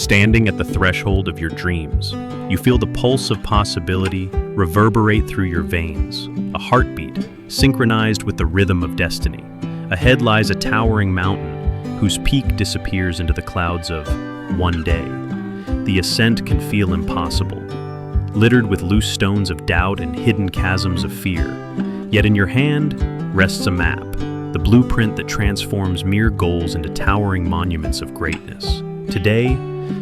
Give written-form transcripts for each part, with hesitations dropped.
standing at the threshold of your dreams. You feel the pulse of possibility reverberate through your veins, a heartbeat synchronized with the rhythm of destiny. Ahead lies a towering mountain whose peak disappears into the clouds of one day. The ascent can feel impossible, littered with loose stones of doubt and hidden chasms of fear. Yet in your hand rests a map, the blueprint that transforms mere goals into towering monuments of greatness. Today,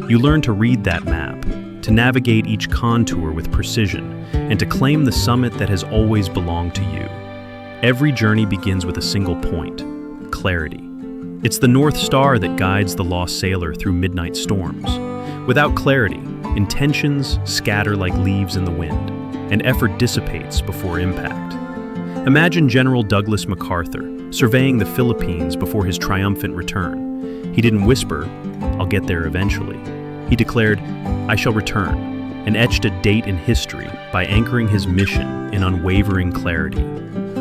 you learn to read that map, to navigate each contour with precision, and to claim the summit that has always belonged to you. Every journey begins with a single point: clarity. It's the North Star that guides the lost sailor through midnight storms. Without clarity, intentions scatter like leaves in the wind, and effort dissipates before impact. Imagine General Douglas MacArthur surveying the Philippines before his triumphant return. He didn't whisper, "I'll get there eventually." He declared, "I shall return," and etched a date in history by anchoring his mission in unwavering clarity.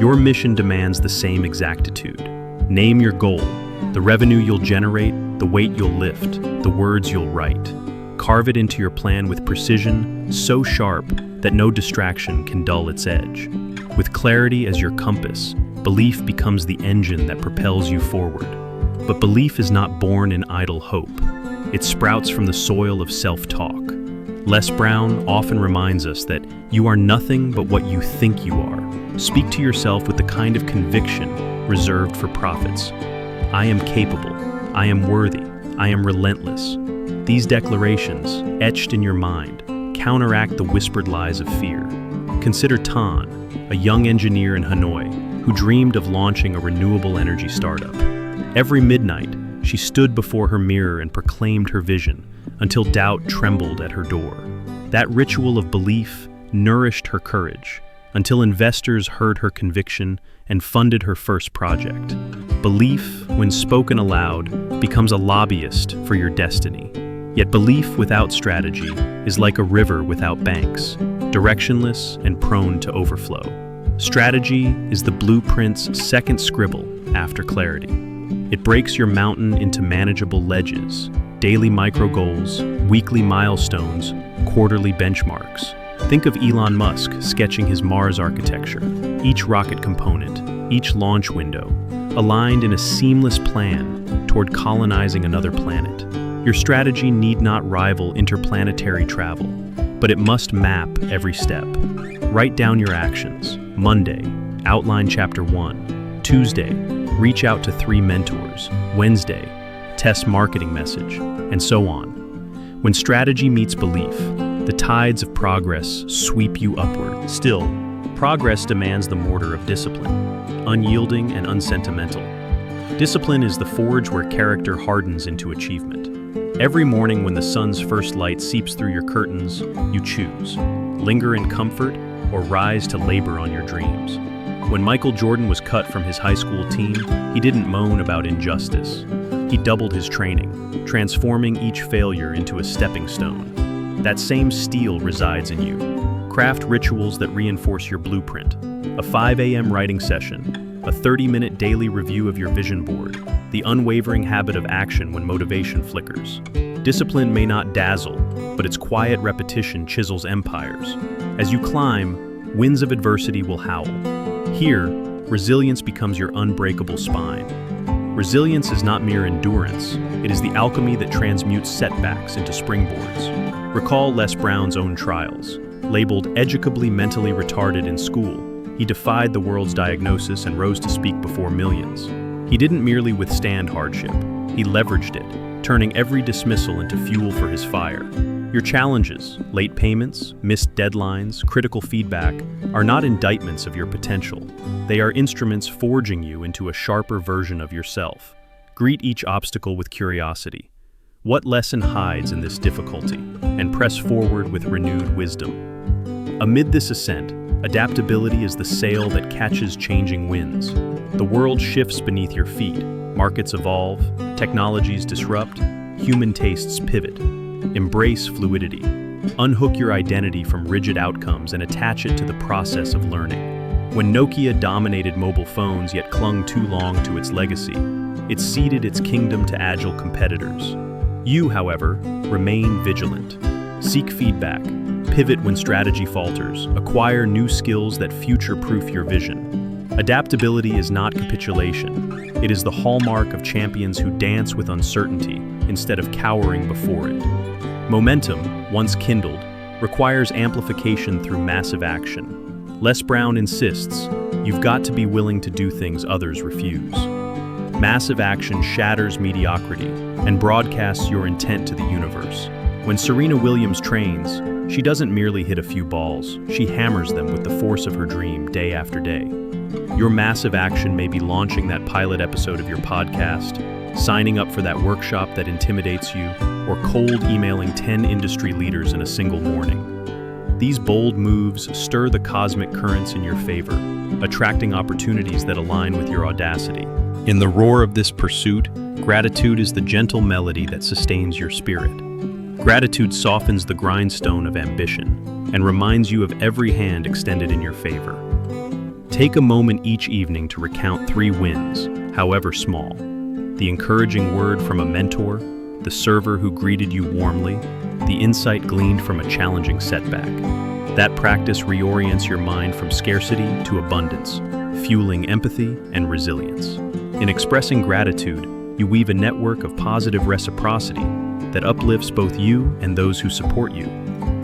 Your mission demands the same exactitude. Name your goal, the revenue you'll generate, the weight you'll lift, the words you'll write. Carve it into your plan with precision so sharp that no distraction can dull its edge. With clarity as your compass, belief becomes the engine that propels you forward. But belief is not born in idle hope. It sprouts from the soil of self-talk. Les Brown often reminds us that you are nothing but what you think you are. Speak to yourself with the kind of conviction reserved for prophets. I am capable. I am worthy. I am relentless. These declarations, etched in your mind, counteract the whispered lies of fear. Consider Tan, a young engineer in Hanoi who dreamed of launching a renewable energy startup. Every midnight, she stood before her mirror and proclaimed her vision until doubt trembled at her door. That ritual of belief nourished her courage until investors heard her conviction and funded her first project. Belief, when spoken aloud, becomes a lobbyist for your destiny. Yet belief without strategy is like a river without banks, directionless and prone to overflow. Strategy is the blueprint's second scribble after clarity. It breaks your mountain into manageable ledges, daily micro-goals, weekly milestones, quarterly benchmarks. Think of Elon Musk sketching his Mars architecture, each rocket component, each launch window, aligned in a seamless plan toward colonizing another planet. Your strategy need not rival interplanetary travel, but it must map every step. Write down your actions. Monday, outline chapter 1. Tuesday, reach out to 3 mentors. Wednesday, test marketing message, and so on. When strategy meets belief, the tides of progress sweep you upward. Still, progress demands the mortar of discipline, unyielding and unsentimental. Discipline is the forge where character hardens into achievement. Every morning when the sun's first light seeps through your curtains, you choose. Linger in comfort or rise to labor on your dreams. When Michael Jordan was cut from his high school team, he didn't moan about injustice. He doubled his training, transforming each failure into a stepping stone. That same steel resides in you. Craft rituals that reinforce your blueprint. A 5 a.m. writing session, a 30-minute daily review of your vision board, the unwavering habit of action when motivation flickers. Discipline may not dazzle, but its quiet repetition chisels empires. As you climb, winds of adversity will howl. Here, resilience becomes your unbreakable spine. Resilience is not mere endurance, it is the alchemy that transmutes setbacks into springboards. Recall Les Brown's own trials. Labeled educably mentally retarded in school, he defied the world's diagnosis and rose to speak before millions. He didn't merely withstand hardship, he leveraged it, turning every dismissal into fuel for his fire. Your challenges, late payments, missed deadlines, critical feedback, are not indictments of your potential. They are instruments forging you into a sharper version of yourself. Greet each obstacle with curiosity. What lesson hides in this difficulty? And press forward with renewed wisdom. Amid this ascent, adaptability is the sail that catches changing winds. The world shifts beneath your feet, markets evolve, technologies disrupt, human tastes pivot. Embrace fluidity. Unhook your identity from rigid outcomes and attach it to the process of learning. When Nokia dominated mobile phones yet clung too long to its legacy, it ceded its kingdom to agile competitors. You, however, remain vigilant. Seek feedback, pivot when strategy falters, acquire new skills that future-proof your vision. Adaptability is not capitulation. It is the hallmark of champions who dance with uncertainty instead of cowering before it. Momentum, once kindled, requires amplification through massive action. Les Brown insists, you've got to be willing to do things others refuse. Massive action shatters mediocrity and broadcasts your intent to the universe. When Serena Williams trains, she doesn't merely hit a few balls, she hammers them with the force of her dream day after day. Your massive action may be launching that pilot episode of your podcast, signing up for that workshop that intimidates you, or cold emailing 10 industry leaders in a single morning. These bold moves stir the cosmic currents in your favor, attracting opportunities that align with your audacity. In the roar of this pursuit, gratitude is the gentle melody that sustains your spirit. Gratitude softens the grindstone of ambition and reminds you of every hand extended in your favor. Take a moment each evening to recount 3 wins, however small. The encouraging word from a mentor, the server who greeted you warmly, the insight gleaned from a challenging setback. That practice reorients your mind from scarcity to abundance, fueling empathy and resilience. In expressing gratitude, you weave a network of positive reciprocity that uplifts both you and those who support you.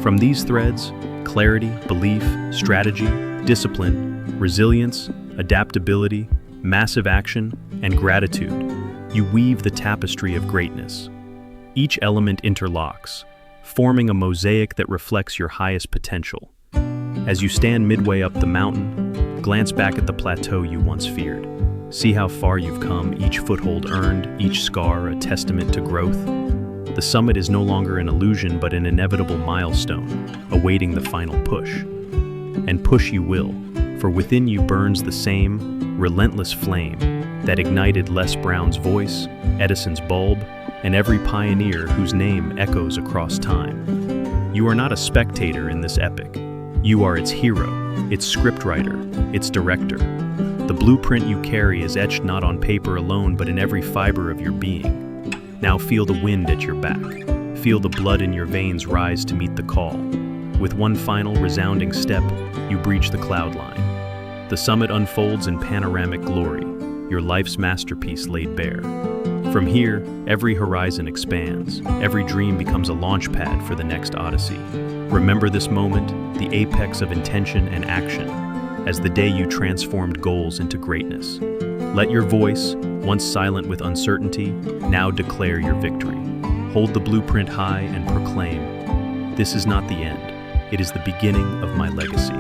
From these threads, clarity, belief, strategy, discipline, resilience, adaptability, massive action, and gratitude, you weave the tapestry of greatness. Each element interlocks, forming a mosaic that reflects your highest potential. As you stand midway up the mountain, glance back at the plateau you once feared. See how far you've come, each foothold earned, each scar a testament to growth. The summit is no longer an illusion but an inevitable milestone, awaiting the final push. And push you will, for within you burns the same relentless flame that ignited Les Brown's voice, Edison's bulb, and every pioneer whose name echoes across time. You are not a spectator in this epic. You are its hero, its scriptwriter, its director. The blueprint you carry is etched not on paper alone but in every fiber of your being. Now feel the wind at your back. Feel the blood in your veins rise to meet the call. With one final resounding step, you breach the cloud line. The summit unfolds in panoramic glory, your life's masterpiece laid bare. From here, every horizon expands. Every dream becomes a launch pad for the next odyssey. Remember this moment, the apex of intention and action, as the day you transformed goals into greatness. Let your voice, once silent with uncertainty, now declare your victory. Hold the blueprint high and proclaim, this is not the end, it is the beginning of my legacy.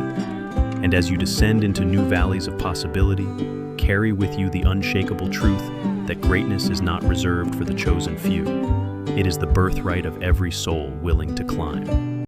And as you descend into new valleys of possibility, carry with you the unshakable truth that greatness is not reserved for the chosen few. It is the birthright of every soul willing to climb.